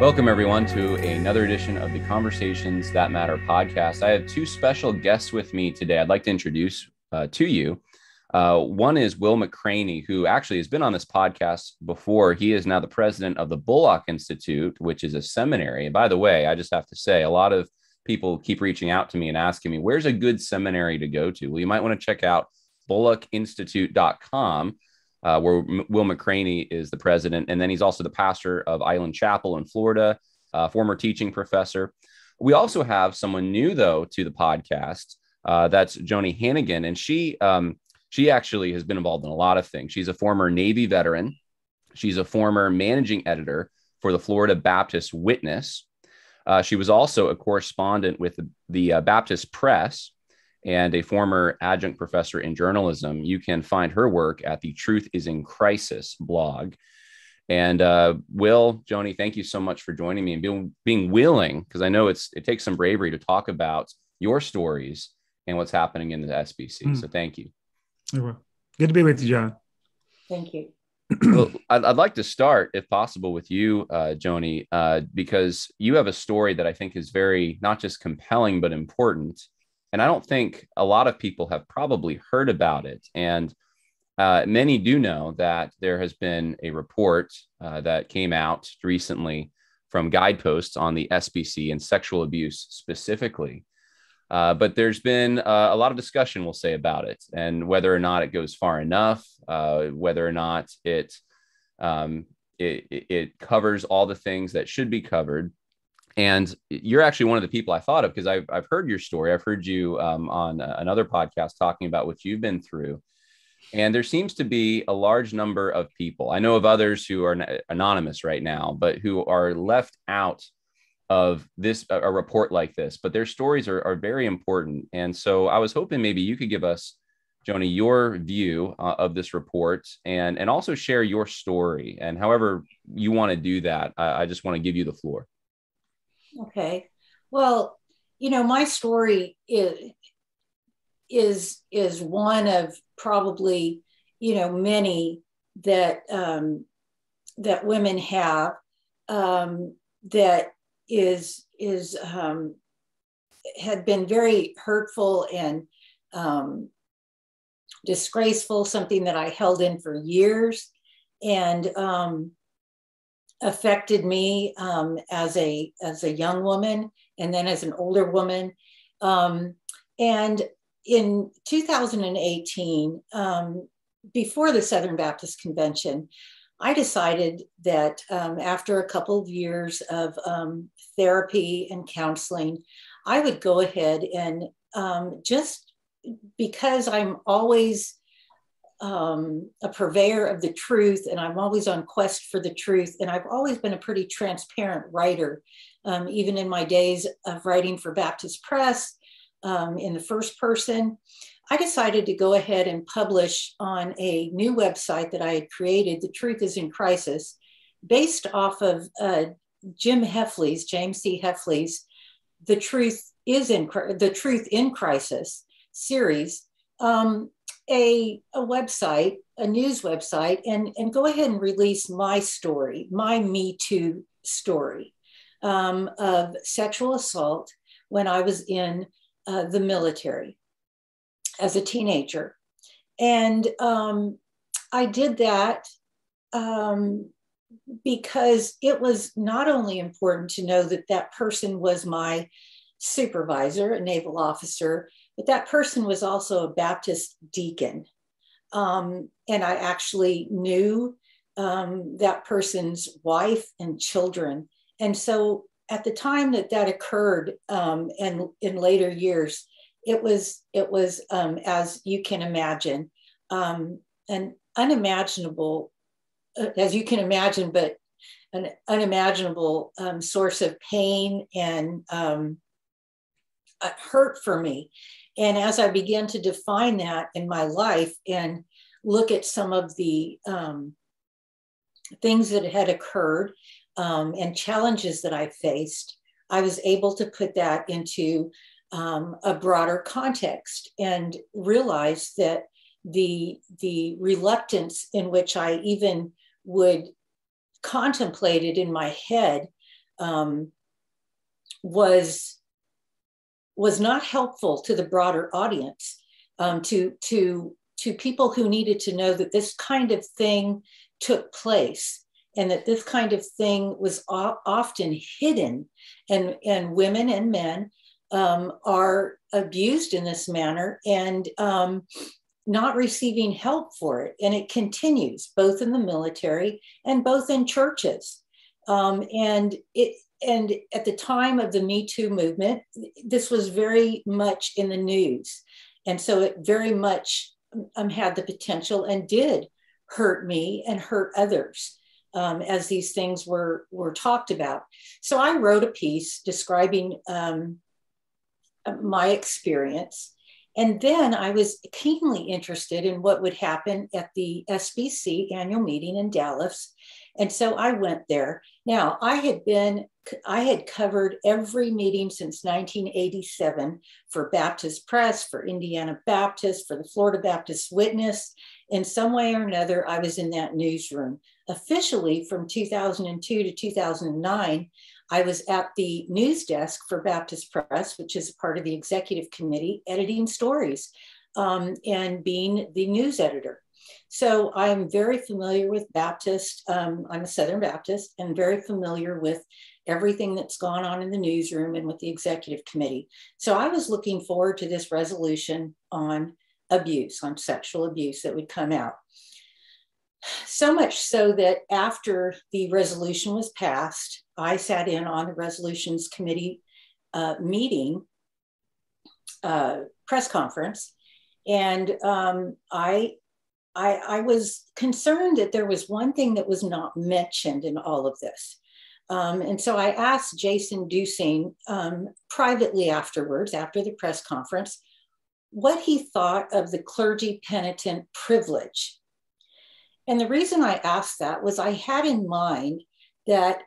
Welcome, everyone, to another edition of the Conversations That Matter podcast. I have two special guests with me today I'd like to introduce to you. One is Will McRaney, who actually has been on this podcast before. He is now the president of the Bullock Institute, which is a seminary. And by the way, I just have to say, a lot of people keep reaching out to me and asking me, where's a good seminary to go to? Well, you might want to check out bullockinstitute.com. Where Will McCraney is the president. And then he's also the pastor of Island Chapel in Florida, former teaching professor. We also have someone new, though, to the podcast. That's Joni Hannigan. And she actually has been involved in a lot of things. She's a former Navy veteran. She's a former managing editor for the Florida Baptist Witness. She was also a correspondent with the Baptist Press and a former adjunct professor in journalism. You can find her work at the Truth is in Crisis blog. And Will, Joni, thank you so much for joining me and being willing, because I know it takes some bravery to talk about your stories and what's happening in the SBC. So thank you. Good to be with you, John. Thank you. Well, I'd like to start, if possible, with you, Joni, because you have a story that I think is very, not just compelling, but important. And I don't think a lot of people have probably heard about it. And many do know that there has been a report that came out recently from Guidepost on the SBC and sexual abuse specifically. But there's been a lot of discussion, we'll say, about it and whether or not it goes far enough, whether or not it covers all the things that should be covered. And you're actually one of the people I thought of because I've heard your story. I've heard you on another podcast talking about what you've been through. And there seems to be a large number of people. I know of others who are anonymous right now, but who are left out of this, a report like this. But their stories are very important. And so I was hoping maybe you could give us, Joni, your view of this report and also share your story. And however you want to do that, I just want to give you the floor. Okay. Well, my story is one of probably, many that that women have that had been very hurtful and disgraceful, something that I held in for years and affected me as a young woman and then as an older woman. And in 2018, before the Southern Baptist Convention, I decided that after a couple of years of therapy and counseling, I would go ahead and just because I'm always a purveyor of the truth, and I'm always on quest for the truth. And I've always been a pretty transparent writer, even in my days of writing for Baptist Press in the first person. I decided to go ahead and publish on a new website that I had created, The Truth is in Crisis, based off of James C. Heffley's The Truth in Crisis series. A website, a news website, and go ahead and release my story, my Me Too story of sexual assault when I was in the military as a teenager. And I did that because it was not only important to know that that person was my supervisor, a naval officer, but that person was also a Baptist deacon. And I actually knew that person's wife and children. And so at the time that occurred and in later years, it was as you can imagine, an unimaginable, as you can imagine, but an unimaginable source of pain and hurt for me. And as I began to define that in my life and look at some of the things that had occurred and challenges that I faced, I was able to put that into a broader context and realize that the reluctance in which I even would contemplate it in my head um, was not helpful to the broader audience, to people who needed to know that this kind of thing took place and that this kind of thing was often hidden, and women and men are abused in this manner and not receiving help for it. And it continues both in the military and both in churches. And at the time of the Me Too movement, this was very much in the news. And so it very much had the potential and did hurt me and hurt others as these things were talked about. So I wrote a piece describing my experience. And then I was keenly interested in what would happen at the SBC annual meeting in Dallas. And so I went there. Now, I had covered every meeting since 1987 for Baptist Press, for Indiana Baptist, for the Florida Baptist Witness. In some way or another, I was in that newsroom. Officially, from 2002 to 2009, I was at the news desk for Baptist Press, which is part of the executive committee, editing stories and being the news editor. So I'm very familiar with Baptist. I'm a Southern Baptist and very familiar with everything that's gone on in the newsroom and with the executive committee. So I was looking forward to this resolution on abuse, on sexual abuse that would come out. So much so that after the resolution was passed, I sat in on the resolutions committee meeting, press conference, and I was concerned that there was one thing that was not mentioned in all of this. And so I asked Jason Dusing privately afterwards, after the press conference, what he thought of the clergy penitent privilege. And the reason I asked that was I had in mind that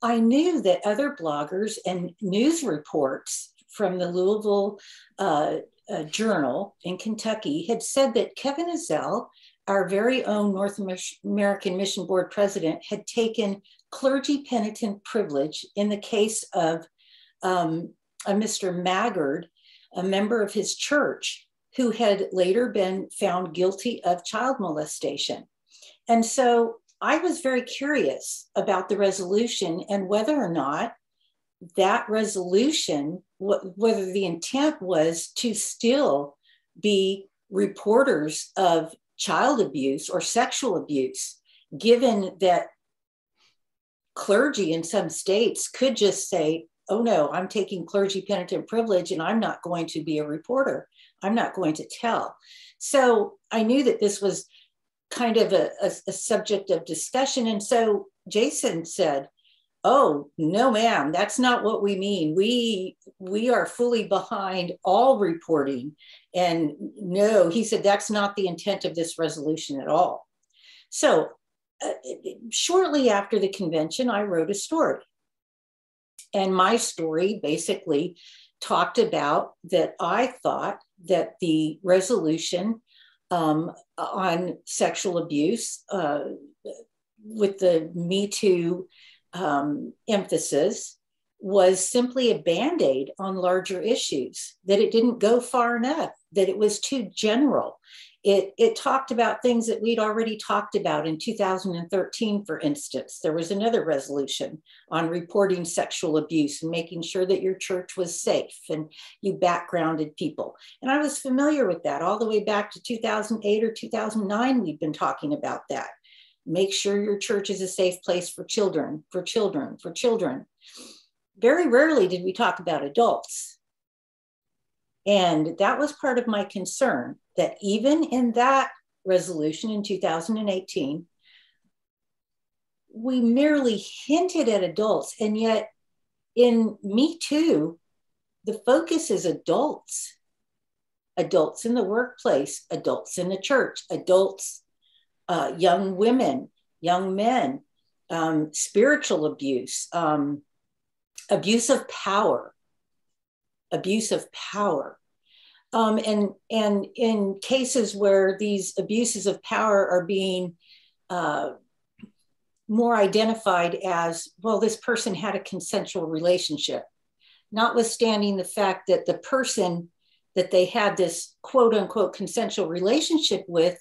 I knew that other bloggers and news reports from the Louisville Journal in Kentucky had said that Kevin Ezell, our very own North American Mission Board president, had taken clergy penitent privilege in the case of a Mr. Maggard, a member of his church, who had later been found guilty of child molestation. And so I was very curious about the resolution and whether or not that resolution, whether the intent was to still be reporters of child abuse or sexual abuse, given that clergy in some states could just say, oh no, I'm taking clergy penitent privilege and I'm not going to be a reporter. I'm not going to tell. So I knew that this was kind of a subject of discussion. And so Jason said, oh, no, ma'am, that's not what we mean. We are fully behind all reporting. And no, he said, that's not the intent of this resolution at all. So shortly after the convention, I wrote a story. And my story basically talked about that I thought that the resolution on sexual abuse with the Me Too emphasis was simply a Band-Aid on larger issues, that it didn't go far enough, that it was too general. It talked about things that we'd already talked about in 2013, for instance. There was another resolution on reporting sexual abuse and making sure that your church was safe and you backgrounded people. And I was familiar with that all the way back to 2008 or 2009. We'd been talking about that. Make sure your church is a safe place for children, for children, for children. Very rarely did we talk about adults. And that was part of my concern, that even in that resolution in 2018, we merely hinted at adults. And yet in Me Too, the focus is adults. Adults in the workplace, adults in the church, adults, young women, young men, spiritual abuse, abuse of power. And in cases where these abuses of power are being more identified as, well, this person had a consensual relationship, notwithstanding the fact that the person that they had this quote unquote consensual relationship with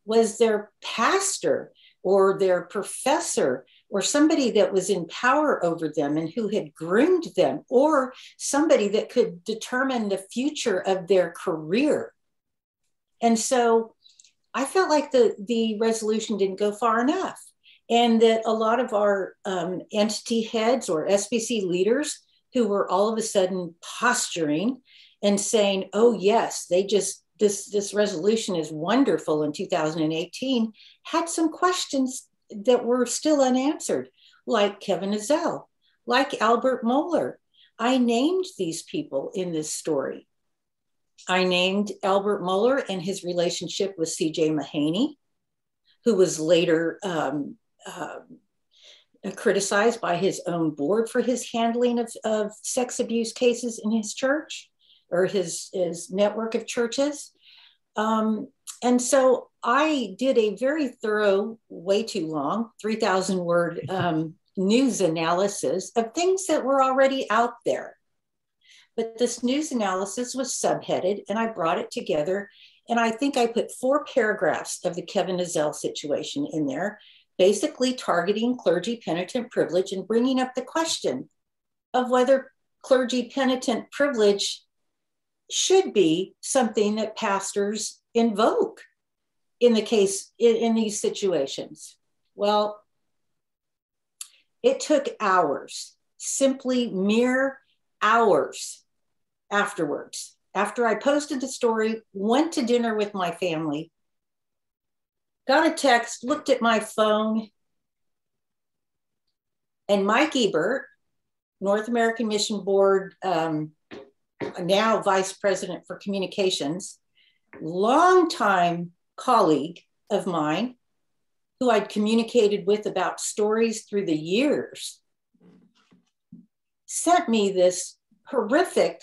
was their pastor or their professor or somebody that was in power over them and who had groomed them, or somebody that could determine the future of their career. And so I felt like the resolution didn't go far enough, and that a lot of our entity heads or SBC leaders who were all of a sudden posturing and saying, oh yes, this resolution is wonderful in 2018, had some questions that were still unanswered, like Kevin Ezell, like Albert Mohler. I named these people in this story. I named Albert Mohler and his relationship with C.J. Mahaney, who was later criticized by his own board for his handling of sex abuse cases in his church or his network of churches. And so I did a very thorough, way too long, 3,000 word news analysis of things that were already out there. But this news analysis was subheaded, and I brought it together. And I think I put 4 paragraphs of the Kevin Ezell situation in there, basically targeting clergy penitent privilege and bringing up the question of whether clergy penitent privilege should be something that pastors invoke in these situations. Well, it took hours, simply mere hours afterwards. After I posted the story, went to dinner with my family, got a text, looked at my phone, and Mike Ebert, North American Mission Board, now Vice President for Communications, longtime colleague of mine, who I'd communicated with about stories through the years, sent me this horrific,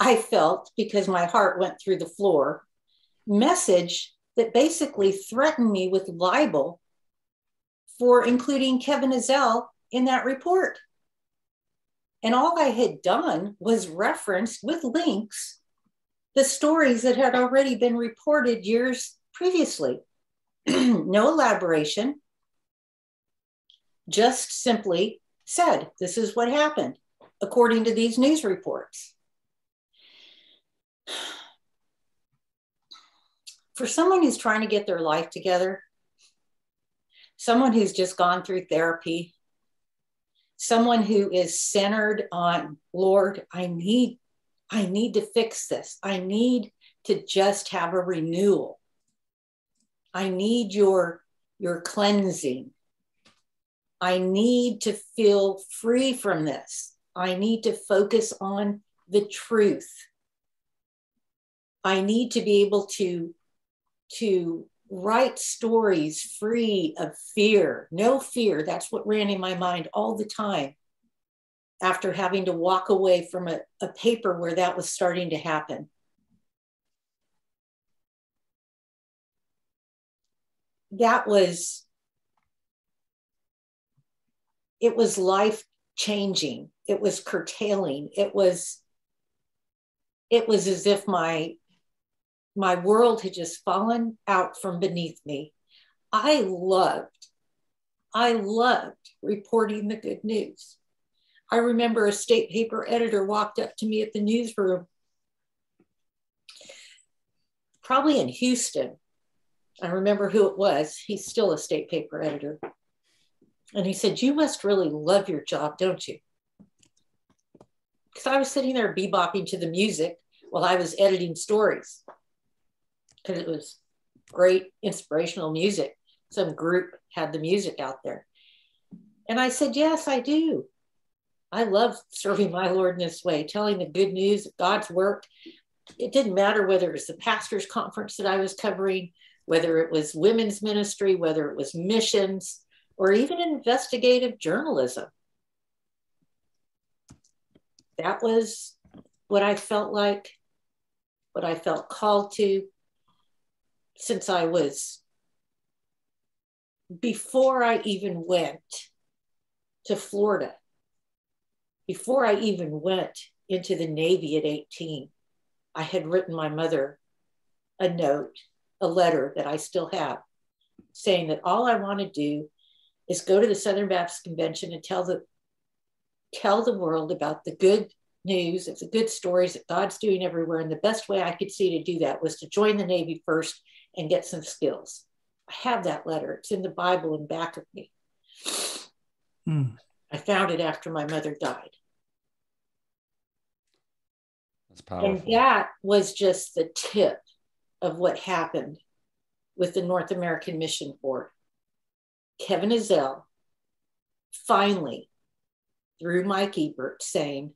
I felt, because my heart went through the floor, message that basically threatened me with libel for including Kevin Ezell in that report. And all I had done was reference with links the stories that had already been reported years previously. No elaboration, just simply said, this is what happened according to these news reports. For someone who's trying to get their life together, someone who's just gone through therapy, someone who is centered on, Lord, I need to fix this. I need to just have a renewal. I need your cleansing. I need to feel free from this. I need to focus on the truth. I need to be able to write stories free of fear, no fear. That's what ran in my mind all the time after having to walk away from a paper where that was starting to happen. It was life changing. It was curtailing. It was as if my world had just fallen out from beneath me. I loved reporting the good news. I remember a state paper editor walked up to me at the newsroom, probably in Houston. I remember who it was. He's still a state paper editor. And he said, "You must really love your job, don't you?" Because I was sitting there bebopping to the music while I was editing stories, because it was great inspirational music. Some group had the music out there. And I said, "Yes, I do. I love serving my Lord in this way, telling the good news of God's work." It didn't matter whether it was the pastor's conference that I was covering, whether it was women's ministry, whether it was missions, or even investigative journalism. That was what I felt like, what I felt called to since I was before I even went to Florida, before I even went into the Navy at 18, I had written my mother a note, a letter that I still have, saying that all I want to do is go to the Southern Baptist Convention and tell the world about the good news, of the good stories that God's doing everywhere. And the best way I could see to do that was to join the Navy first and get some skills. I have that letter. It's in the Bible in back of me. I found it after my mother died. That's powerful. And that was just the tip of what happened with the North American Mission Board. Kevin Ezell finally, through Mike Ebert, saying,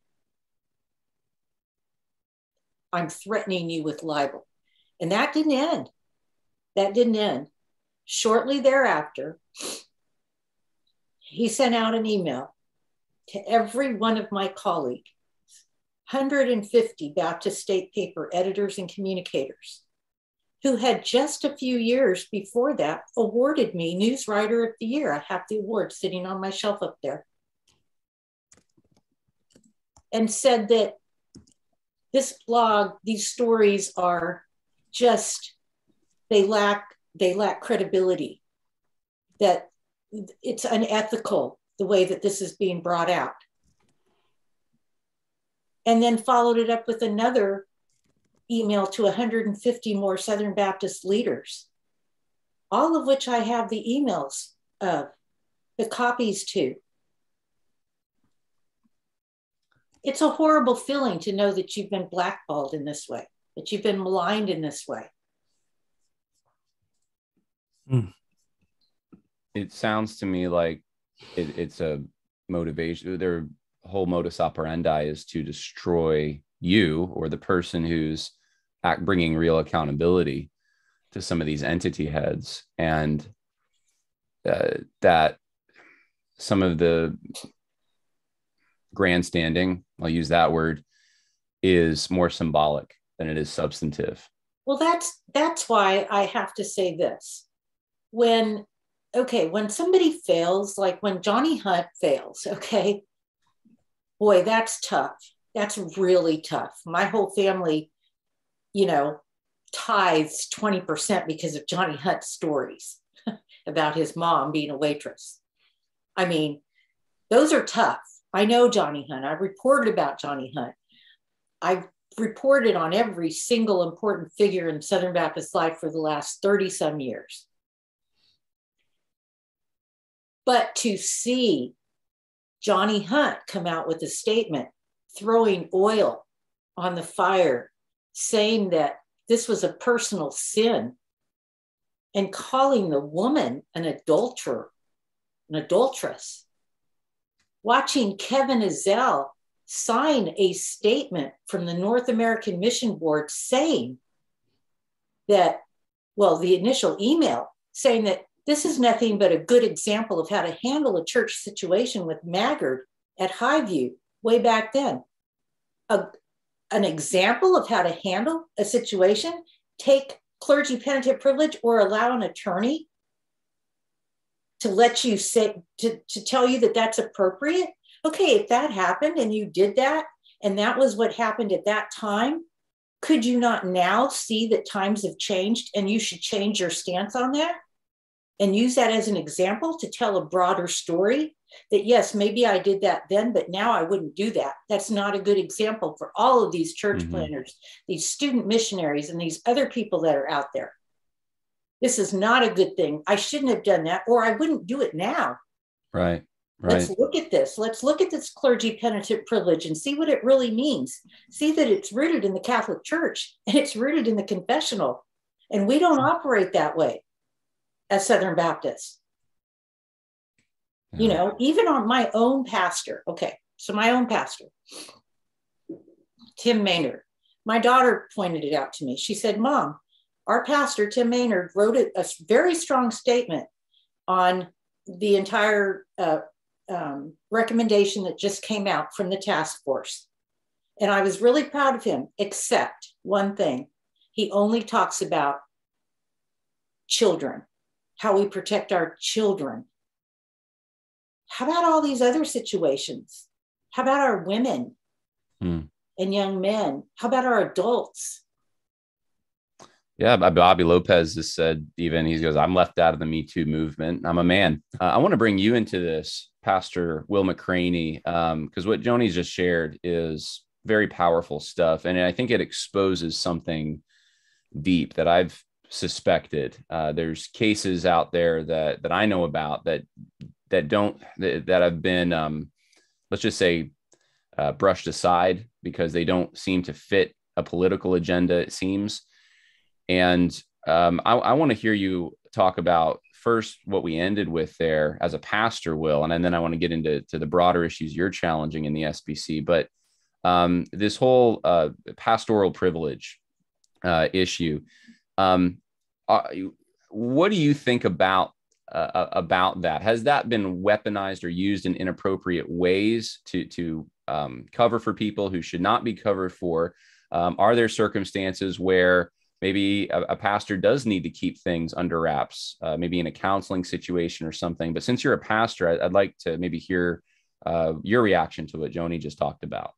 I'm threatening you with libel. And that didn't end. That didn't end. Shortly thereafter, he sent out an email to every one of my colleagues, 150 Baptist State Paper editors and communicators, who had just a few years before that awarded me News Writer of the Year. I have the award sitting on my shelf up there. And said that this blog, these stories are just, they lack credibility, that it's unethical the way that this is being brought out. And then followed it up with another email to 150 more Southern Baptist leaders, all of which I have the emails of, the copies to. It's a horrible feeling to know that you've been blackballed in this way, that you've been maligned in this way. It sounds to me like it's a motivation. Their whole modus operandi is to destroy you or the person who's bringing real accountability to some of these entity heads, and that some of the grandstanding, I'll use that word, is more symbolic than it is substantive. Well, that's why I have to say this. When somebody fails, like when Johnny Hunt fails, okay, boy, that's tough. That's really tough. My whole family, tithes 20% because of Johnny Hunt's stories about his mom being a waitress. I mean, those are tough. I know Johnny Hunt. I've reported about Johnny Hunt. I've reported on every single important figure in Southern Baptist life for the last 30 some years. But to see Johnny Hunt come out with a statement, throwing oil on the fire, saying that this was a personal sin, and calling the woman an adulterer, an adulteress. Watching Kevin Ezell sign a statement from the North American Mission Board saying that, the initial email saying that this is nothing but a good example of how to handle a church situation with Maggard at Highview way back then. An example of how to handle a situation, take clergy penitent privilege or allow an attorney to let you say, to tell you that that's appropriate. Okay, if that happened and you did that, and that was what happened at that time, could you not now see that times have changed and you should change your stance on that and use that as an example to tell a broader story that, yes, maybe I did that then, but now I wouldn't do that. That's not a good example for all of these church planners, these student missionaries, and these other people that are out there. This is not a good thing. I shouldn't have done that, or I wouldn't do it now. Right. Let's look at this. Let's look at this clergy penitent privilege and see what it really means. See that it's rooted in the Catholic Church and it's rooted in the confessional. And we don't operate that way as Southern Baptists. Yeah. Even on my own pastor. Okay, so my own pastor, Tim Maynard, my daughter pointed it out to me. She said, Mom, our pastor, Tim Maynard, wrote a very strong statement on the entire recommendation that just came out from the task force. And I was really proud of him, except one thing. He only talks about children, how we protect our children. How about all these other situations? How about our women and young men? How about our adults? Yeah, Bobby Lopez has said, even he goes, I'm left out of the Me Too movement. I'm a man. I want to bring you into this, Pastor Will McRaney, because what Joni's just shared is very powerful stuff. And I think it exposes something deep that I've suspected. There's cases out there that I know about that have been, let's just say, brushed aside because they don't seem to fit a political agenda, it seems. And I want to hear you talk about first what we ended with there as a pastor, Will, and then I want to get into the broader issues you're challenging in the SBC. But this whole pastoral privilege issue, what do you think about that? Has that been weaponized or used in inappropriate ways to cover for people who should not be covered for? Are there circumstances where maybe a pastor does need to keep things under wraps, maybe in a counseling situation or something? But since you're a pastor, I'd like to maybe hear your reaction to what Joni just talked about.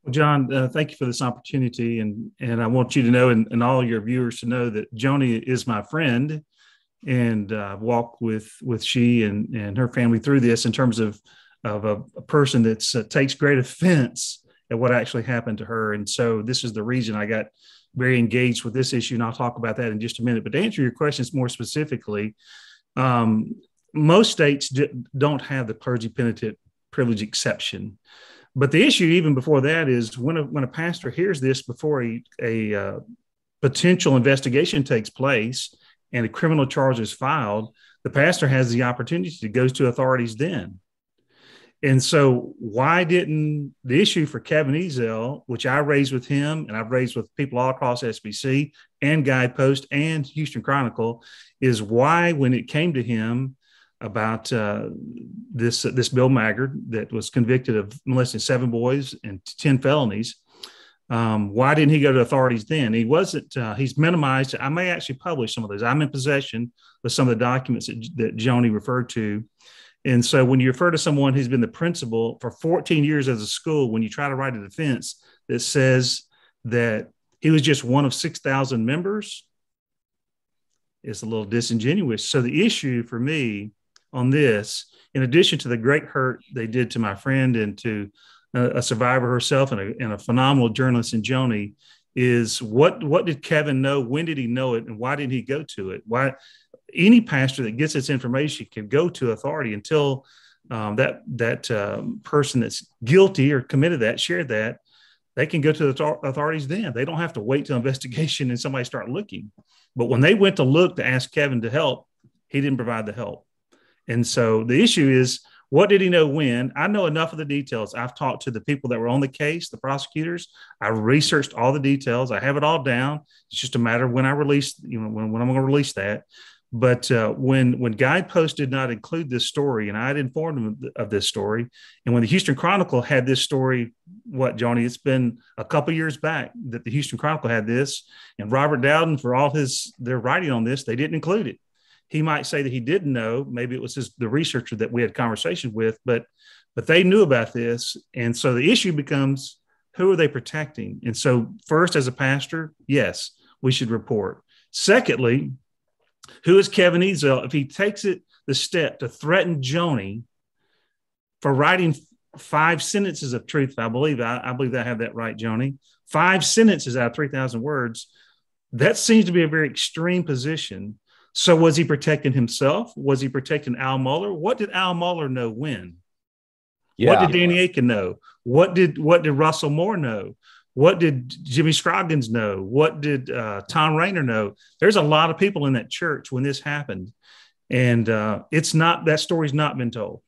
Well, John, thank you for this opportunity. And I want you to know, and all your viewers to know, that Joni is my friend, and I've walked with she and her family through this in terms of a person that takes great offense at what actually happened to her. And so this is the reason I got very engaged with this issue, and I'll talk about that in just a minute. But to answer your questions more specifically, most states don't have the clergy penitent privilege exception. But the issue even before that is when a pastor hears this before a potential investigation takes place and a criminal charge is filed, the pastor has the opportunity to go to authorities then. And so why didn't the issue for Kevin Ezel, which I raised with him and I've raised with people all across SBC and Guidepost and Houston Chronicle, is why when it came to him about this Bill Maggard that was convicted of molesting 7 boys and 10 felonies, why didn't he go to authorities then? He wasn't, he's minimized. I may actually publish some of those. I'm in possession of some of the documents that Joni referred to. And so when you refer to someone who's been the principal for 14 years as a school, when you try to write a defense that says that he was just one of 6,000 members, it's a little disingenuous. So the issue for me on this, in addition to the great hurt they did to my friend and to a survivor herself and a phenomenal journalist in Joni, is what did Kevin know? When did he know it? And why didn't he go to it? Why? Any pastor that gets this information can go to authority until that person that's guilty or committed that, shared that, they can go to the authorities then. They don't have to wait till investigation and somebody start looking. But when they went to look to ask Kevin to help, he didn't provide the help. And so the issue is, what did he know when? I know enough of the details. I've talked to the people that were on the case, the prosecutors. I researched all the details. I have it all down. It's just a matter of when I release, when I'm going to release that. But when Guidepost did not include this story, and I had informed them of this story, and when the Houston Chronicle had this story, Joni, it's been a couple years back that the Houston Chronicle had this, and Robert Dowden, for all their writing on this, they didn't include it. He might say that he didn't know. Maybe it was the researcher that we had conversation with, but they knew about this. And so the issue becomes, who are they protecting? And so first, as a pastor, yes, we should report. Secondly, who is Kevin Ezel? If he takes the step to threaten Joni for writing 5 sentences of truth, I believe I have that right, Joni, 5 sentences out of 3,000 words, that seems to be a very extreme position. So was he protecting himself? Was he protecting Al Mohler? What did Al Mohler know when? Yeah. What did Danny Aiken know? What did Russell Moore know? What did Jimmy Scroggins know? What did Tom Rayner know? There's a lot of people in that church when this happened, and that story's not been told.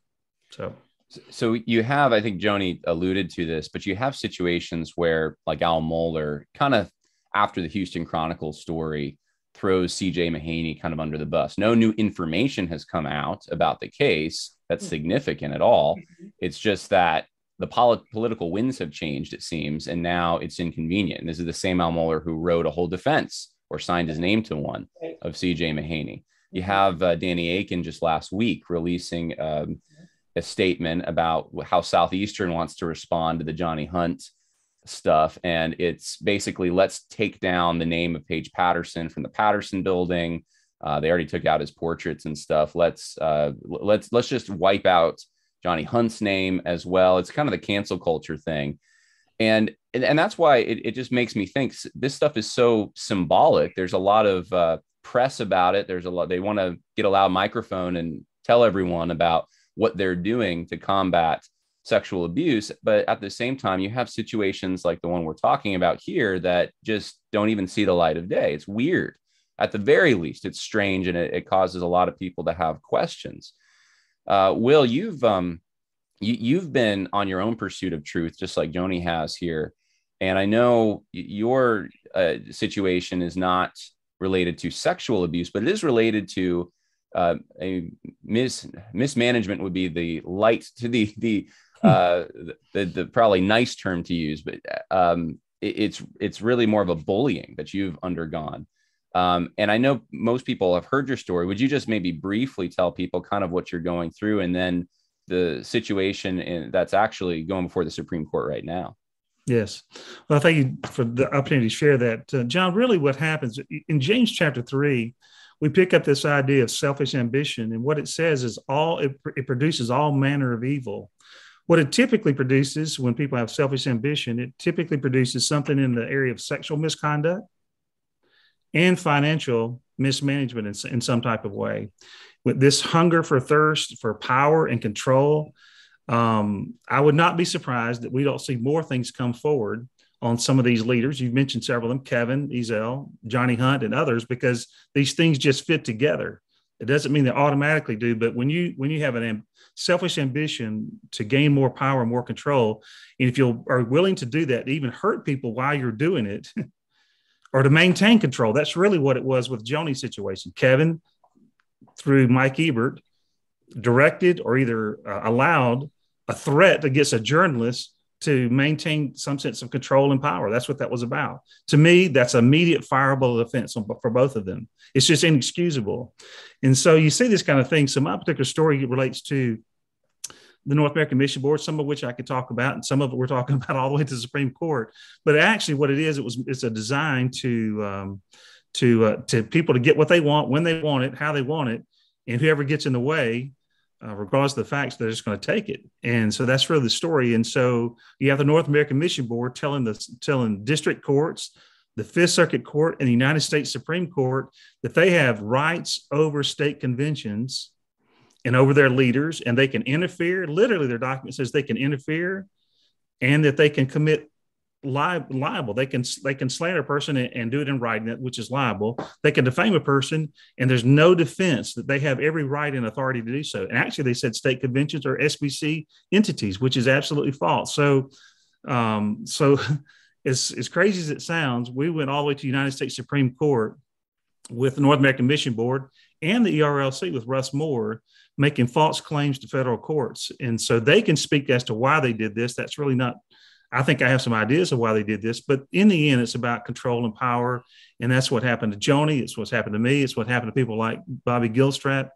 So you have, I think Joni alluded to this, but you have situations where, like Al Mohler, kind of after the Houston Chronicle story, throws CJ Mahaney kind of under the bus. No new information has come out about the case that's significant at all. It's just that the political winds have changed, it seems, and now it's inconvenient. And this is the same Al Mohler who wrote a whole defense or signed his name to one of CJ Mahaney. You have Danny Aiken just last week releasing a statement about how Southeastern wants to respond to the Johnny Hunt stuff. And it's basically, let's take down the name of Paige Patterson from the Patterson building. They already took out his portraits and stuff. Let's just wipe out Johnny Hunt's name as well. It's kind of the cancel culture thing. And that's why it just makes me think this stuff is so symbolic. There's a lot of press about it. There's a lot, they want to get a loud microphone and tell everyone about what they're doing to combat sexual abuse. But at the same time, you have situations like the one we're talking about here that just don't even see the light of day. It's weird. At the very least, it's strange, and it causes a lot of people to have questions. Will, you've been on your own pursuit of truth, just like Joni has here. And I know your situation is not related to sexual abuse, but it is related to a mismanagement would be the light to the probably nice term to use, but it's really more of a bullying that you've undergone. And I know most people have heard your story. Would you just maybe briefly tell people kind of what you're going through, and then the situation that's actually going before the Supreme Court right now? Yes. Well, thank you for the opportunity to share that. John, really what happens in James chapter 3, we pick up this idea of selfish ambition. And what it says is it produces all manner of evil. What it typically produces when people have selfish ambition, it typically produces something in the area of sexual misconduct and financial mismanagement in some type of way. With this hunger for thirst, for power and control, I would not be surprised that we don't see more things come forward on some of these leaders. You've mentioned several of them, Kevin, Ezell, Johnny Hunt, and others, because these things just fit together. It doesn't mean they automatically do, but when you have an selfish ambition to gain more power and more control, and if you are willing to do that, to even hurt people while you're doing it, or to maintain control, that's really what it was with Joni's situation. Kevin, through Mike Ebert, directed or either allowed a threat against a journalist to maintain some sense of control and power. That's what that was about. To me, that's immediate fireable offense for both of them. It's just inexcusable. And so you see this kind of thing. So my particular story relates to the North American Mission Board, some of which I could talk about, and some of it we're talking about all the way to the Supreme Court. But actually what it is, it's a design to people to get what they want, when they want it, how they want it. And whoever gets in the way, regardless of the facts, they're just going to take it. And so that's really the story. And so you have the North American Mission Board telling district courts, the Fifth Circuit Court, and the United States Supreme Court that they have rights over state conventions and over their leaders, and they can interfere. Literally, their document says they can interfere, and that they can commit liable. They can slander a person and do it in writing, which is liable. They can defame a person, and there's no defense, that they have every right and authority to do so. And actually, they said state conventions are SBC entities, which is absolutely false. So as crazy as it sounds, we went all the way to the United States Supreme Court with the North American Mission Board and the ERLC with Russ Moore making false claims to federal courts. And so they can speak as to why they did this. That's really not, I think I have some ideas of why they did this, but in the end, it's about control and power. And that's what happened to Joni. It's what's happened to me. It's what happened to people like Bobby Gilstrap.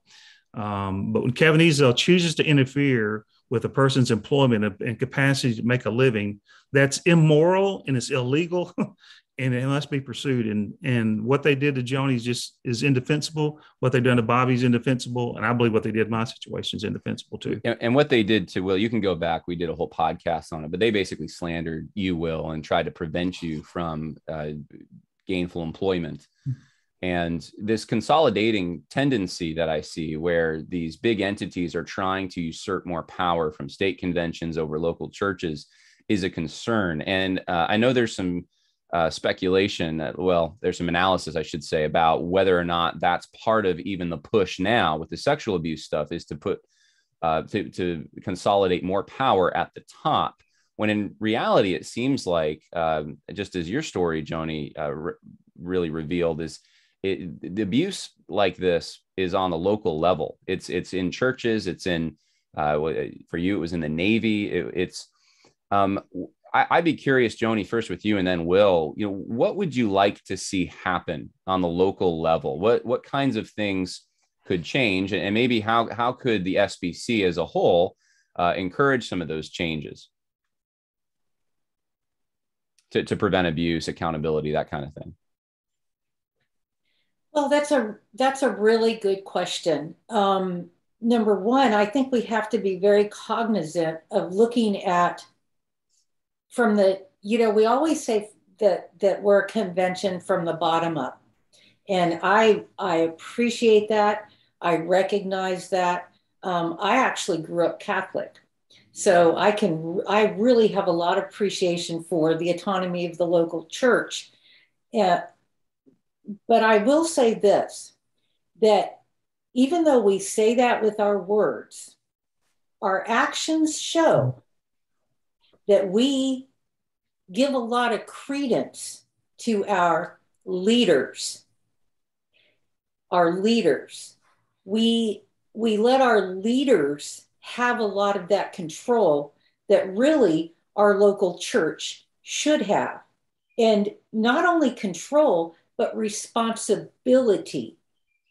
But when Kevin Ezell chooses to interfere with a person's employment and capacity to make a living, that's immoral and it's illegal. And it must be pursued. And what they did to Joni is indefensible. What they've done to Bobby is indefensible. And I believe what they did in my situation is indefensible too. And what they did to Will, you can go back. We did a whole podcast on it, but they basically slandered you, Will, and tried to prevent you from gainful employment. And this consolidating tendency that I see, where these big entities are trying to usurp more power from state conventions over local churches, is a concern. And I know there's some speculation, there's some analysis, I should say, about whether or not that's part of even the push now with the sexual abuse stuff, is to put to consolidate more power at the top. When in reality, it seems like, just as your story, Joni, really revealed, is the abuse like this is on the local level. It's in churches. It's in for you, it was in the Navy. I'd be curious, Joni, first with you, and then Will. What would you like to see happen on the local level? What kinds of things could change, and maybe how could the SBC as a whole encourage some of those changes to prevent abuse, accountability, that kind of thing? Well, that's a really good question. Number one, I think we have to be very cognizant of looking at from the, we always say that we're a convention from the bottom up. And I appreciate that. I recognize that. I actually grew up Catholic. So I really have a lot of appreciation for the autonomy of the local church. But I will say this, that even though we say that with our words, our actions show that we give a lot of credence to our leaders. Our leaders. We let our leaders have a lot of that control that really our local church should have. And not only control, but responsibility,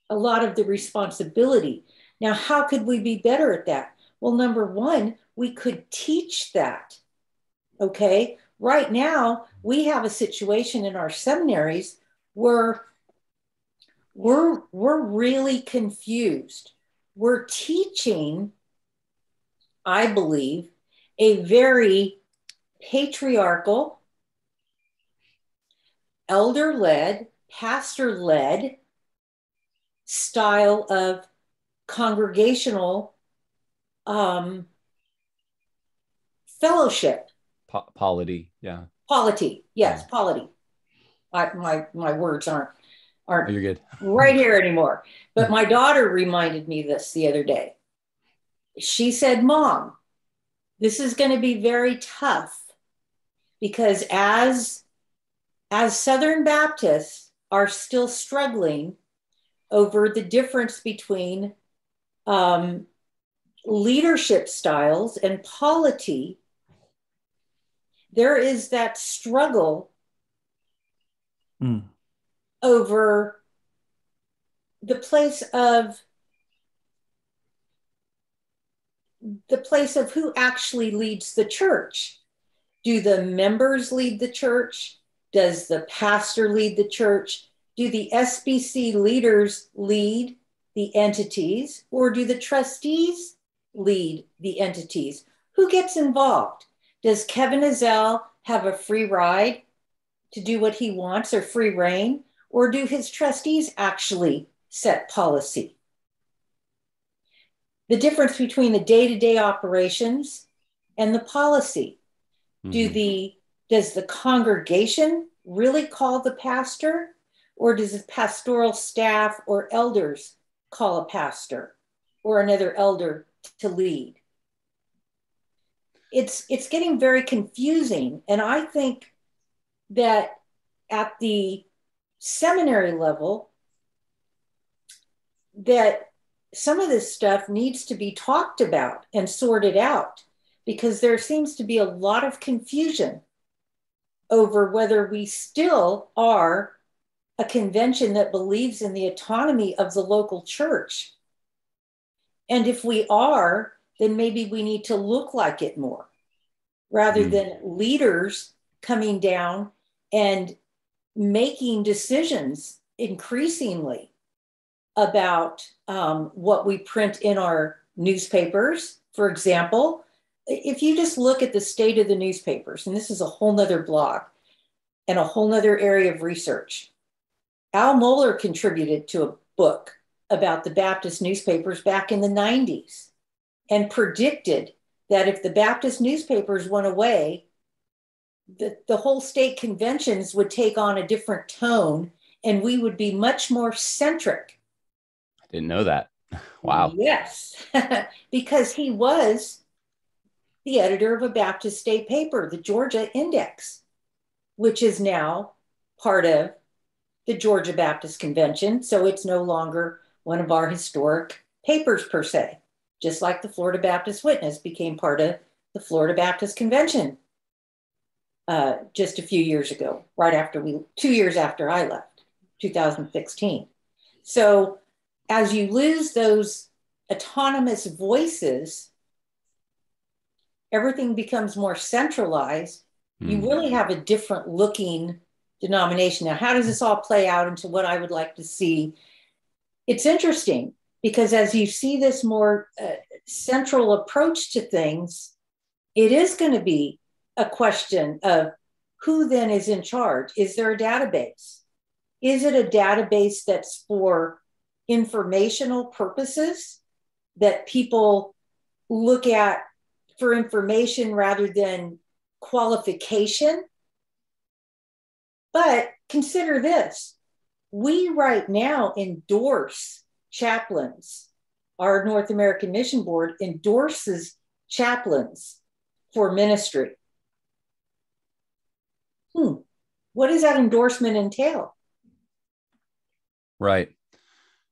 a lot of the responsibility. Now, how could we be better at that? Well, number one, we could teach that, okay? Right now, we have a situation in our seminaries where we're really confused. We're teaching, I believe, a very patriarchal, elder-led, pastor-led style of congregational fellowship. Polity, yeah. Polity, yes, yeah. Polity. My words aren't oh, you're good. right here anymore. But my daughter reminded me this the other day. She said, "Mom, this is going to be very tough because as Southern Baptists are still struggling over the difference between leadership styles and polity, there is that struggle over the place of who actually leads the church. Do the members lead the church? Does the pastor lead the church? Do the SBC leaders lead the entities, or do the trustees lead the entities? Who gets involved? Does Kevin Ezell have a free ride to do what he wants, or free reign? Or do his trustees actually set policy? The difference between the day-to-day operations and the policy. Mm-hmm. Does the congregation really call the pastor, or does the pastoral staff or elders call a pastor or another elder to lead? It's getting very confusing. And I think that at the seminary level, that some of this stuff needs to be talked about and sorted out, because there seems to be a lot of confusion over whether we still are a convention that believes in the autonomy of the local church. And if we are, then maybe we need to look like it more, rather than leaders coming down and making decisions increasingly about what we print in our newspapers. For example, if you just look at the state of the newspapers, and this is a whole nother blog and a whole nother area of research. Al Mohler contributed to a book about the Baptist newspapers back in the 90s and predicted that if the Baptist newspapers went away, the whole state conventions would take on a different tone and we would be much more centric. I didn't know that. Wow. Yes, because he was the editor of a Baptist state paper, the Georgia Index, which is now part of the Georgia Baptist Convention. So it's no longer one of our historic papers per se, just like the Florida Baptist Witness became part of the Florida Baptist Convention just a few years ago, 2 years after I left, 2016. So as you lose those autonomous voices, everything becomes more centralized. You really have a different looking denomination. Now, how does this all play out into what I would like to see? It's interesting because as you see this more central approach to things, it is going to be a question of who then is in charge. Is there a database? Is it a database that's for informational purposes that people look at for information rather than qualification? But consider this. We right now endorse chaplains. Our North American Mission Board endorses chaplains for ministry. What does that endorsement entail? Right.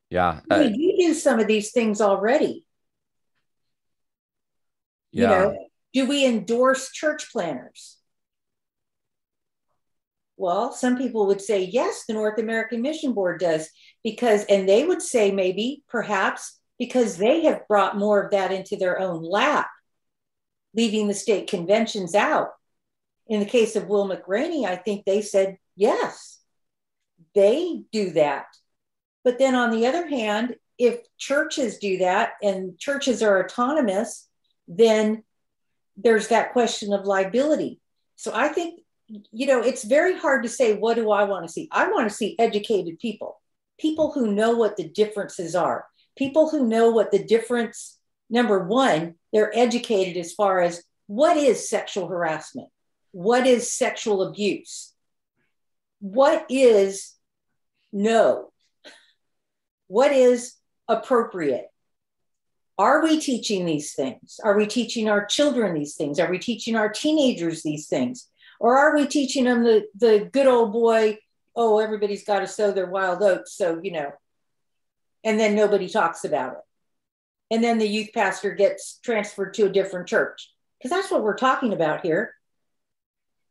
Yeah. We do some of these things already. Yeah. You know, do we endorse church planners? Well, some people would say, yes, the North American Mission Board does, because, and they would say maybe, perhaps, because they have brought more of that into their own lap, leaving the state conventions out. In the case of Will McRaney, I think they said, yes, they do that. But then on the other hand, if churches do that and churches are autonomous, then there's that question of liability. So I think, you know, it's very hard to say, what do I want to see? I want to see educated people, people who know what the differences are, people who know what the difference, number one, they're educated as far as what is sexual harassment? What is sexual abuse? What is no? What is appropriate? Are we teaching these things? Are we teaching our children these things? Are we teaching our teenagers these things? Or are we teaching them the good old boy, oh, everybody's got to sow their wild oats, so, you know, and then nobody talks about it. And then the youth pastor gets transferred to a different church. Because that's what we're talking about here.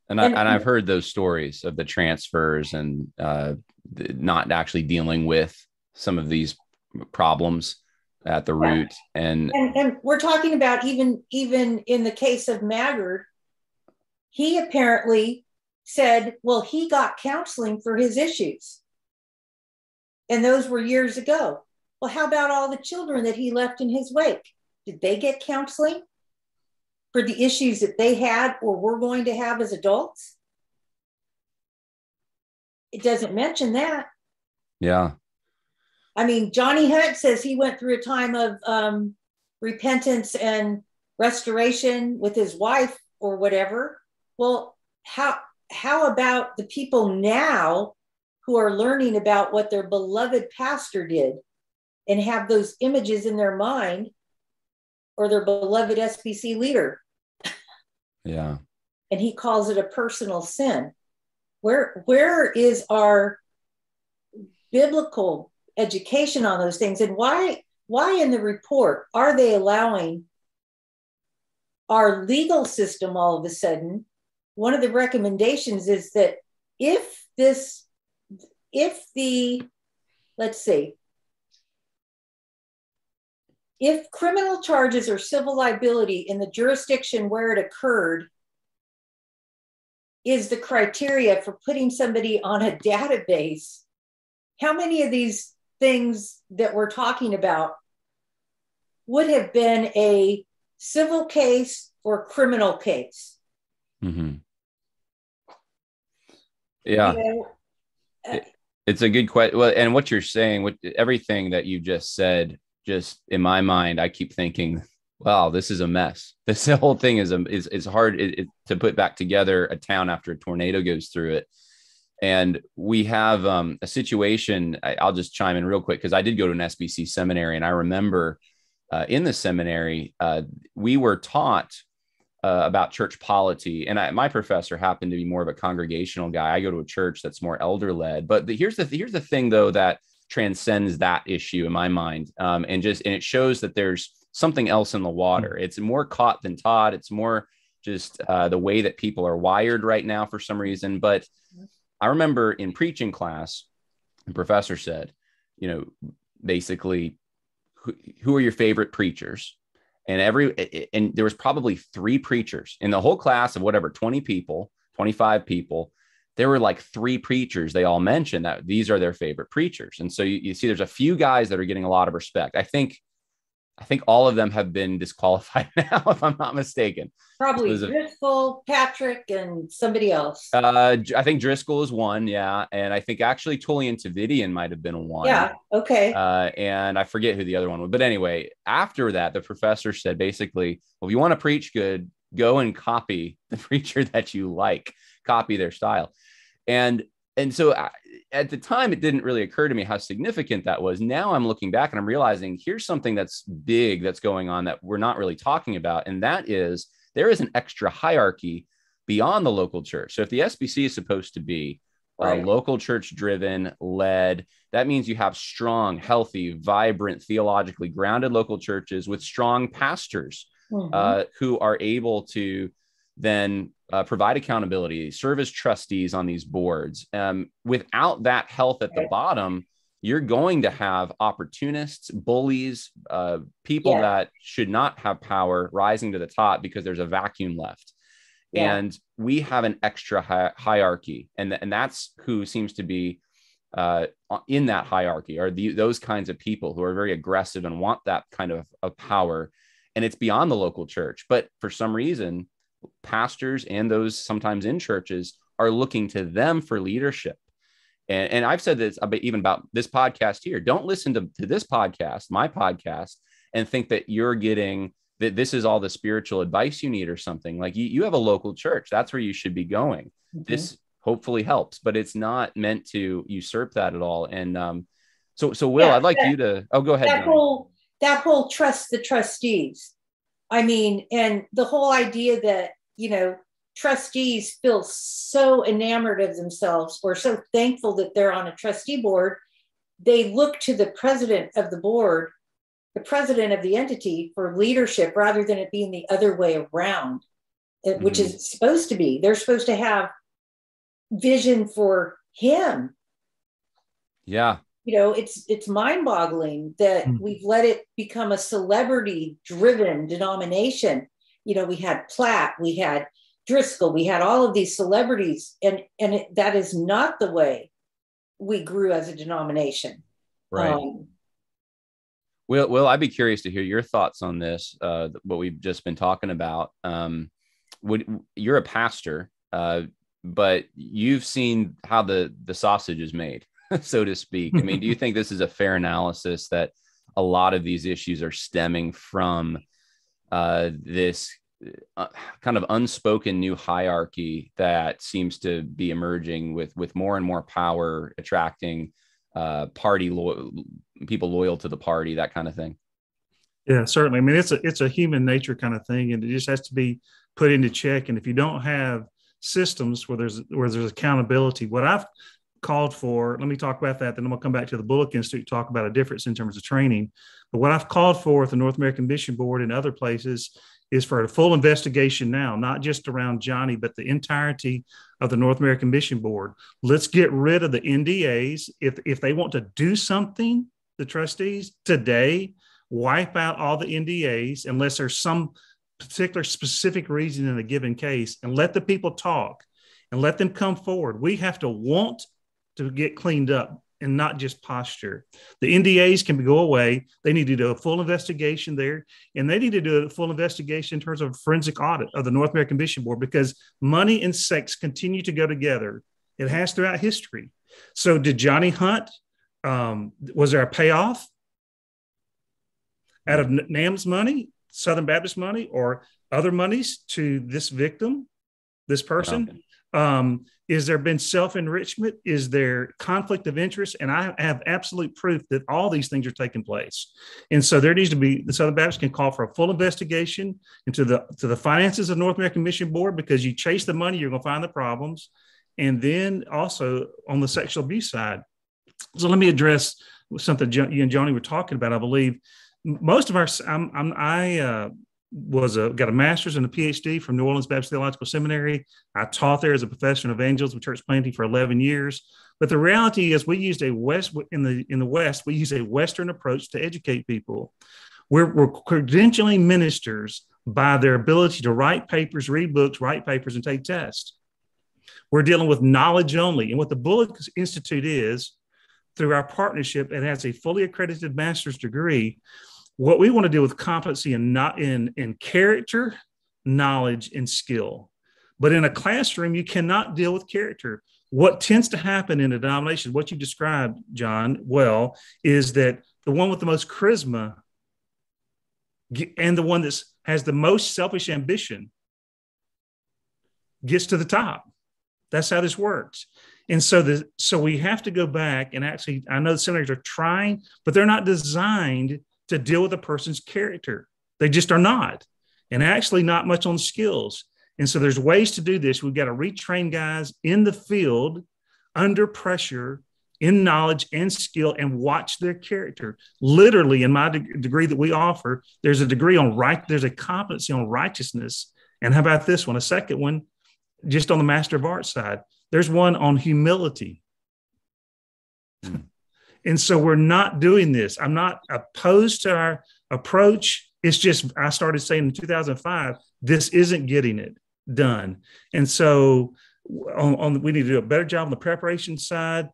And I've heard those stories of the transfers and not actually dealing with some of these problems at the root. And we're talking about even in the case of Maggard, he apparently said, well, he got counseling for his issues. And those were years ago. Well, how about all the children that he left in his wake? Did they get counseling for the issues that they had or were going to have as adults? It doesn't mention that. Yeah. I mean, Joni Hunt says he went through a time of repentance and restoration with his wife or whatever. Well, how about the people now who are learning about what their beloved pastor did and have those images in their mind, or their beloved SBC leader? Yeah. And he calls it a personal sin. Where is our biblical education on those things? And why in the report are they allowing our legal system all of a sudden? One of the recommendations is that if criminal charges or civil liability in the jurisdiction where it occurred is the criteria for putting somebody on a database, how many of these things that we're talking about would have been a civil case or criminal case? Mm-hmm. Yeah. You know, It's a good question. Well, and what you're saying, with everything that you just said, just in my mind, I keep thinking, wow, this is a mess. This whole thing is hard to put back together a town after a tornado goes through it. And we have a situation. I'll just chime in real quick because I did go to an SBC seminary, and I remember in the seminary, we were taught about church polity. And my professor happened to be more of a congregational guy. I go to a church that's more elder led. But here's the thing, though, that transcends that issue in my mind. And it shows that there's something else in the water. It's more caught than taught. It's more just the way that people are wired right now for some reason. But I remember in preaching class, the professor said, you know, basically who are your favorite preachers? And there was probably 3 preachers in the whole class of whatever, 20 people, 25 people. There were like 3 preachers. They all mentioned that these are their favorite preachers. And so you see there's a few guys that are getting a lot of respect. I think all of them have been disqualified now, if I'm not mistaken. Probably Driscoll, Patrick, and somebody else. I think Driscoll is one, yeah. And I think actually Tully and Tavidian might have been one. Yeah, okay. And I forget who the other one was. But anyway, after that, the professor said basically, well, if you want to preach good, go and copy the preacher that you like, copy their style. And so at the time, it didn't really occur to me how significant that was. Now I'm looking back and I'm realizing here's something that's big that's going on that we're not really talking about. And that is there is an extra hierarchy beyond the local church. So if the SBC is supposed to be local church driven, led, that means you have strong, healthy, vibrant, theologically grounded local churches with strong pastors who are able to then provide accountability, serve as trustees on these boards. Without that health at the bottom, you're going to have opportunists, bullies, people that should not have power rising to the top because there's a vacuum left. Yeah. And we have an extra hierarchy. And that's who seems to be in that hierarchy are those kinds of people who are very aggressive and want that kind of power. And it's beyond the local church. But for some reason, pastors and those sometimes in churches are looking to them for leadership. And I've said this even about this podcast here. Don't listen to this podcast, my podcast, and think that you're getting that this is all the spiritual advice you need or something. Like you have a local church. That's where you should be going. Mm-hmm. This hopefully helps, but it's not meant to usurp that at all. And so Will, I'd like you to, go ahead. That whole trust the trustees. I mean, and the whole idea that, trustees feel so enamored of themselves or so thankful that they're on a trustee board, they look to the president of the board, the president of the entity for leadership rather than it being the other way around, which is supposed to be. They're supposed to have vision for him. Yeah. It's mind-boggling that we've let it become a celebrity-driven denomination. We had Platt, we had Driscoll, we had all of these celebrities, and that is not the way we grew as a denomination. Right. Will, I'd be curious to hear your thoughts on this, what we've just been talking about. You're a pastor, but you've seen how the sausage is made, so to speak. I mean, do you think this is a fair analysis that a lot of these issues are stemming from this kind of unspoken new hierarchy that seems to be emerging with more and more power attracting people loyal to the party, that kind of thing? Yeah, certainly. I mean, it's a human nature kind of thing, and it just has to be put into check. And if you don't have systems where there's accountability, what I've called for, let me talk about that, then I'm going to come back to the Bullock Institute, talk about a difference in terms of training. But what I've called for at the North American Mission Board and other places is for a full investigation now, not just around Joni, but the entirety of the North American Mission Board. Let's get rid of the NDAs. If they want to do something, the trustees today, wipe out all the NDAs unless there's some particular specific reason in a given case, and let the people talk and let them come forward. We have to want to get cleaned up and not just posture. The NDAs can go away. They need to do a full investigation there, and they need to do a full investigation in terms of a forensic audit of the North American Mission Board, because money and sex continue to go together. It has throughout history. So did Joni hunt? Was there a payoff out of NAM's money, Southern Baptist money, or other monies to this victim, this person? Is there been self-enrichment? Is there conflict of interest? And I have absolute proof that all these things are taking place. And so there needs to be, the Southern Baptist can call for a full investigation into the finances of North American Mission Board, because you chase the money, you're going to find the problems. And then also on the sexual abuse side. So let me address something you and Joni were talking about. I believe most of our, got a master's and a PhD from New Orleans Baptist Theological Seminary. I taught there as a professor of evangelism and church planting for 11 years. But the reality is we used in the West, we use a Western approach to educate people. We're credentialing ministers by their ability to write papers, read books, write papers, and take tests. We're dealing with knowledge only. And what the Bullock Institute is, through our partnership, it has a fully accredited master's degree. What we want to deal with competency and not in character, knowledge, and skill. But in a classroom, you cannot deal with character. What tends to happen in a denomination, what you described, John, well, is that the one with the most charisma and the one that has the most selfish ambition gets to the top. That's how this works. And so we have to go back and actually, I know the seminaries are trying, but they're not designed to deal with a person's character. They just are not. And actually not much on skills. And so there's ways to do this. We've got to retrain guys in the field under pressure in knowledge and skill and watch their character. Literally, in my degree that we offer, there's a degree on there's a competency on righteousness. And how about this one? A second one, just on the Master of Arts side, there's one on humility. And so we're not doing this. I'm not opposed to our approach. It's just, I started saying in 2005, this isn't getting it done. And so we need to do a better job on the preparation side.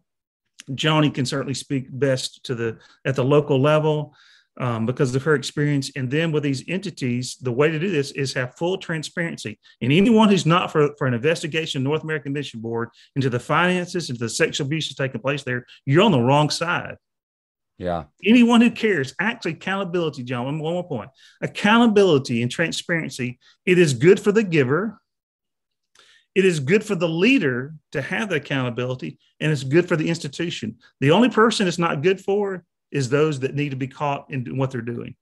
Joni can certainly speak best at the local level because of her experience. And then with these entities, the way to do this is have full transparency. And anyone who's not for an investigation, North American Mission Board, into the finances, into the sexual abuse that's taking place there, you're on the wrong side. Yeah. Anyone who cares, actually accountability, John, one more point. Accountability and transparency, it is good for the giver. It is good for the leader to have the accountability, and it's good for the institution. The only person it's not good for is those that need to be caught in what they're doing.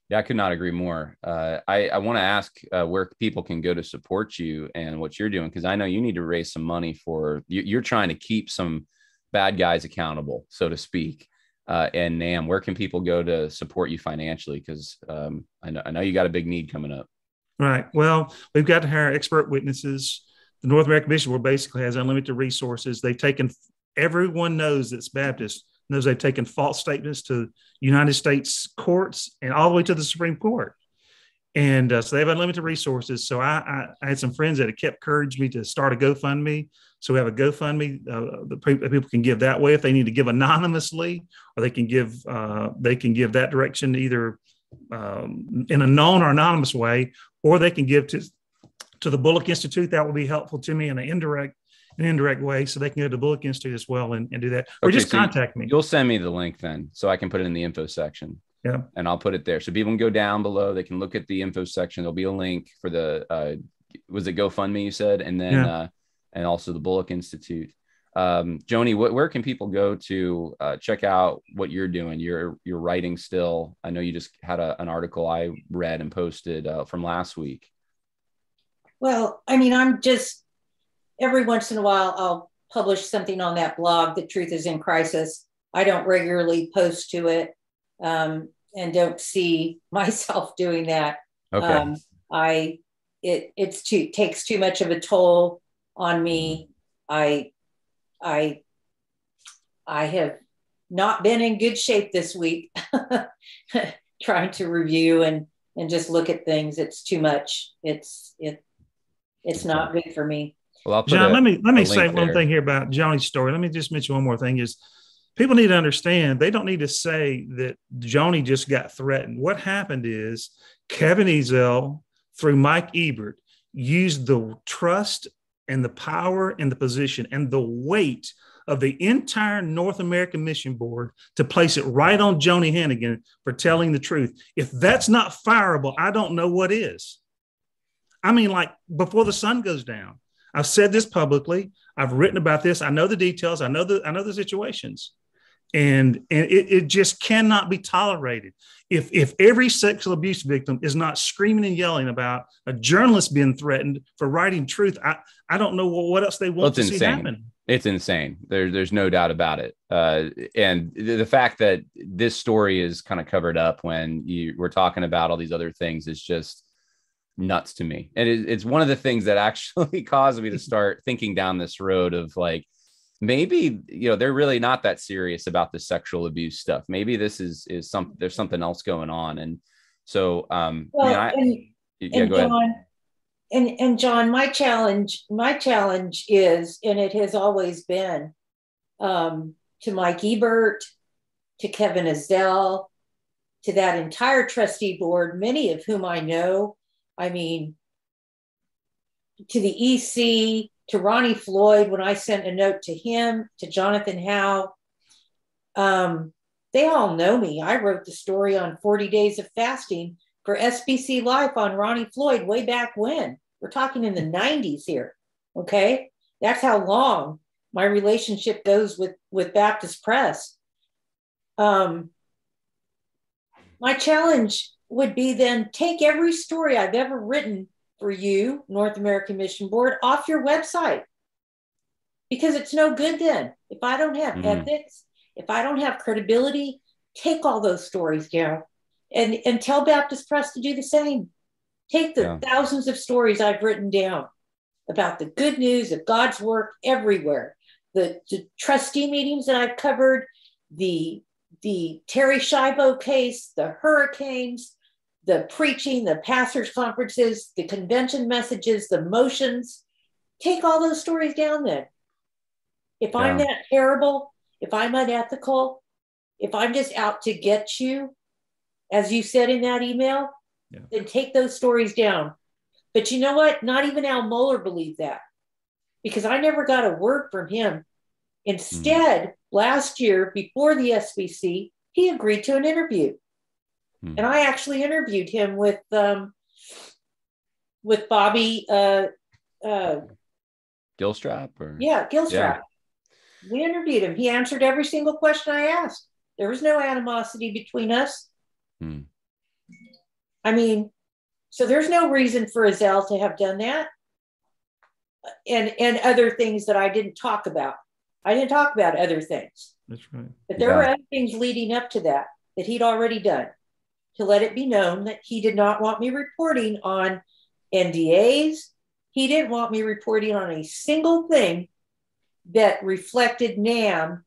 Yeah, I could not agree more. I want to ask where people can go to support you and what you're doing, because I know you need to raise some money for, you're trying to keep some bad guys accountable, so to speak. And NAM, where can people go to support you financially? Because I know you got a big need coming up. Right. Well, we've got to hire expert witnesses. The North American Mission Board basically has unlimited resources. They've taken, everyone knows that's Baptist, knows they've taken false statements to United States courts and all the way to the Supreme Court. And so they have unlimited resources. So I had some friends that have kept encouraged me to start a GoFundMe. So we have a GoFundMe. The people can give that way if they need to give anonymously, or they can give that direction either in a known or anonymous way, or they can give to the Bullock Institute. That will be helpful to me in an indirect way. So they can go to the Bullock Institute as well and do that. Or just contact me. You'll send me the link then, so I can put it in the info section. Yeah. And I'll put it there. So people can go down below. They can look at the info section. There'll be a link for the, was it GoFundMe you said? And then, and also the Bullock Institute. Joni, where can people go to check out what you're doing? You're writing still. I know you just had an article I read and posted from last week. Well, I mean, I'm just, every once in a while, I'll publish something on that blog, The Truth is in Crisis. I don't regularly post to it and don't see myself doing that. Okay. It takes too much of a toll on me. I have not been in good shape this week trying to review and just look at things. It's too much. It's not good for me. Well, John, let me say one thing here about Joni's story. Let me just mention one more thing is people need to understand, they don't need to say that Joni just got threatened. What happened is Kevin Ezel, through Mike Ebert, used the trust and the power and the position and the weight of the entire North American Mission Board to place it right on Joni Hannigan for telling the truth. If that's not fireable, I don't know what is. I mean, like before the sun goes down. I've said this publicly. I've written about this. I know the details. I know the situations. and it just cannot be tolerated. If every sexual abuse victim is not screaming and yelling about a journalist being threatened for writing truth, I don't know what else they want to see happen. It's insane. There's no doubt about it. And the fact that this story is kind of covered up when we're talking about all these other things is just nuts to me. And it's one of the things that actually caused me to start thinking down this road of like, maybe, they're really not that serious about the sexual abuse stuff. Maybe this is something, there's something else going on. And so, go ahead. And John, my challenge is, and it has always been, to Mike Ebert, to Kevin Ezell, to that entire trustee board, many of whom I know, I mean, to the EC, to Ronnie Floyd, when I sent a note to him, to Jonathan Howe, they all know me. I wrote the story on 40 Days of Fasting for SBC Life on Ronnie Floyd way back when. We're talking in the 90s here, okay? That's how long my relationship goes with Baptist Press. My challenge would be then take every story I've ever written for you, North American Mission Board, off your website. Because it's no good then. If I don't have ethics, if I don't have credibility, take all those stories down and tell Baptist Press to do the same. Take the thousands of stories I've written down about the good news of God's work everywhere. The trustee meetings that I've covered, the Terry Schiavo case, the hurricanes, the preaching, the pastors' conferences, the convention messages, the motions. Take all those stories down then. If I'm that terrible, if I'm unethical, if I'm just out to get you, as you said in that email, then take those stories down. But you know what? Not even Al Mohler believed that, because I never got a word from him. Instead, last year, before the SBC, he agreed to an interview. And I actually interviewed him with Bobby Gilstrap? Gilstrap. Yeah. We interviewed him. He answered every single question I asked. There was no animosity between us. I mean, so there's no reason for Ezell to have done that. And other things that I didn't talk about. I didn't talk about other things. That's right. But there were other things leading up to that he'd already done, to let it be known that he did not want me reporting on NDAs. He didn't want me reporting on a single thing that reflected NAM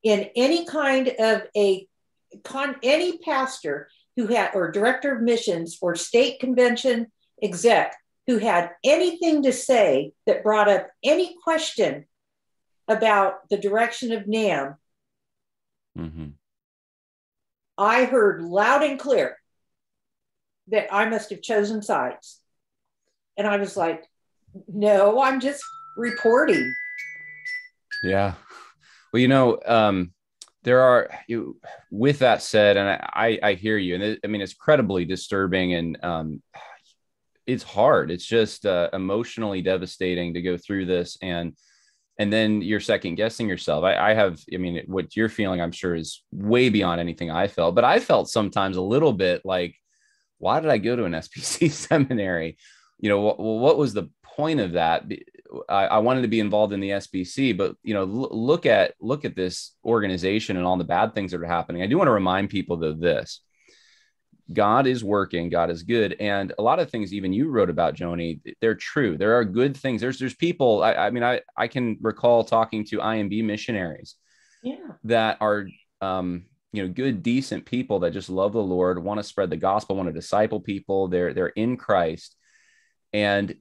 in any kind of any pastor who had, or director of missions or state convention exec who had anything to say that brought up any question about the direction of NAM. I heard loud and clear that I must have chosen sides. And I was like, no, I'm just reporting. Yeah. Well, there are, with that said, and I hear you, and I mean, it's incredibly disturbing, and it's hard. It's just emotionally devastating to go through this. And then you're second guessing yourself. What you're feeling, I'm sure, is way beyond anything I felt, but I felt sometimes a little bit like, why did I go to an SPC seminary? What was the point of that? I wanted to be involved in the SBC, but look at this organization and all the bad things that are happening. I do want to remind people of this. God is working, God is good. And a lot of things, even you wrote about, Joni, they're true. There are good things. There's people, I can recall talking to IMB missionaries that are, good, decent people that just love the Lord, want to spread the gospel, want to disciple people. They're in Christ. And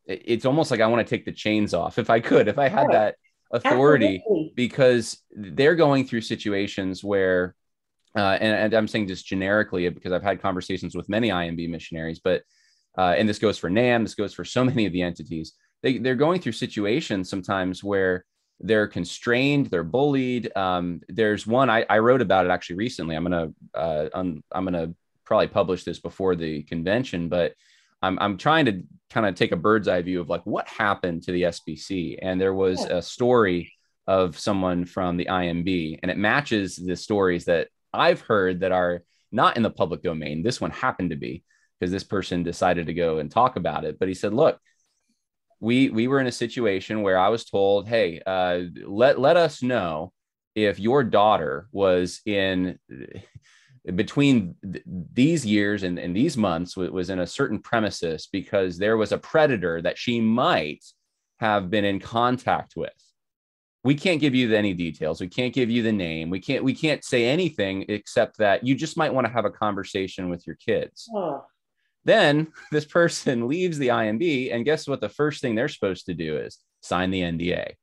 it's almost like I want to take the chains off if I had that authority. Absolutely. Because they're going through situations where, and I'm saying just generically because I've had conversations with many IMB missionaries, but and this goes for NAM, this goes for so many of the entities. They're going through situations sometimes where they're constrained, they're bullied. There's one I wrote about it actually recently. I'm gonna probably publish this before the convention, but I'm trying to kind of take a bird's eye view of like what happened to the SBC. And there was a story of someone from the IMB, and it matches the stories that I've heard that are not in the public domain. This one happened to be, because this person decided to go and talk about it. But he said, look, we were in a situation where I was told, hey, let us know if your daughter was in between these years and these months was in a certain premises, because there was a predator that she might have been in contact with. We can't give you any details. We can't give you the name. We can't say anything except that you just might want to have a conversation with your kids. Oh. Then this person leaves the IMB, and guess what? The first thing they're supposed to do is sign the NDA.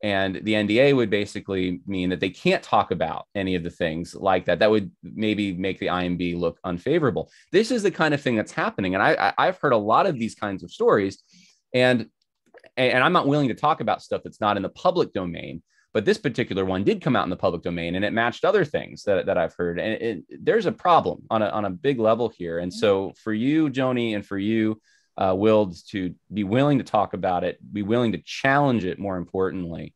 And the NDA would basically mean that they can't talk about any of the things like that. That would maybe make the IMB look unfavorable. This is the kind of thing that's happening. And I've heard a lot of these kinds of stories, and I'm not willing to talk about stuff that's not in the public domain. But this particular one did come out in the public domain, and it matched other things that I've heard. And there's a problem on a big level here. And so for you, Joni, and for you, Will, to be willing to talk about it, be willing to challenge it, more importantly,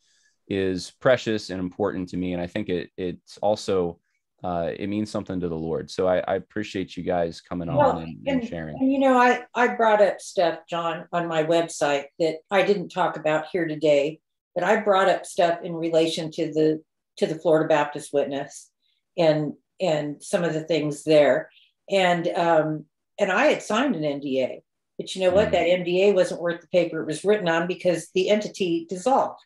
is precious and important to me. And I think it's also, it means something to the Lord. So I appreciate you guys coming on and sharing. And, you know, I brought up stuff, John, on my website that I didn't talk about here today, but I brought up stuff in relation to the Florida Baptist Witness and some of the things there. And I had signed an NDA. But you know what? That NDA wasn't worth the paper it was written on, because the entity dissolved.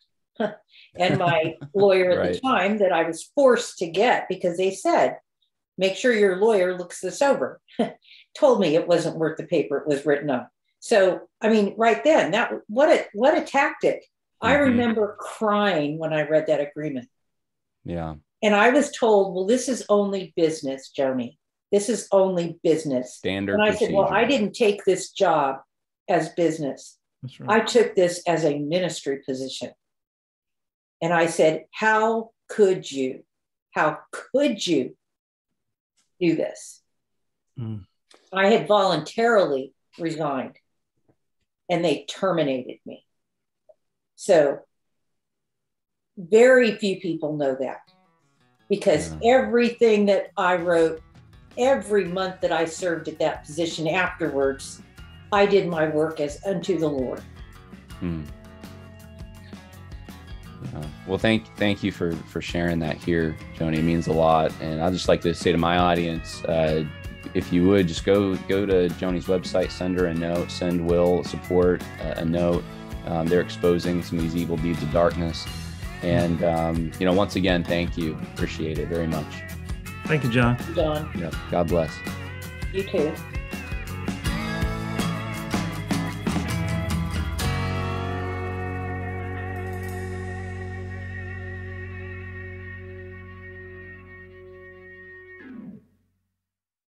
And my lawyer at the time, that I was forced to get, because they said, make sure your lawyer looks this over, told me it wasn't worth the paper it was written on. So, I mean, right then, what a tactic. I remember crying when I read that agreement. Yeah. And I was told, well, this is only business, Joni. This is only business. Standard and I procedure. said, well, I didn't take this job as business. That's right. I took this as a ministry position. And I said, how could you do this? I had voluntarily resigned, and they terminated me. So very few people know that, because everything that I wrote, every month that I served at that position afterwards, I did my work as unto the Lord. Yeah. Well, thank you for sharing that here, Joni. It means a lot. And I'd just like to say to my audience, if you would just go to Joni's website, send her a note, send Will support a note. They're exposing some of these evil deeds of darkness. And, once again, thank you. Appreciate it very much. Thank you, John. John. Yep. God bless. You too.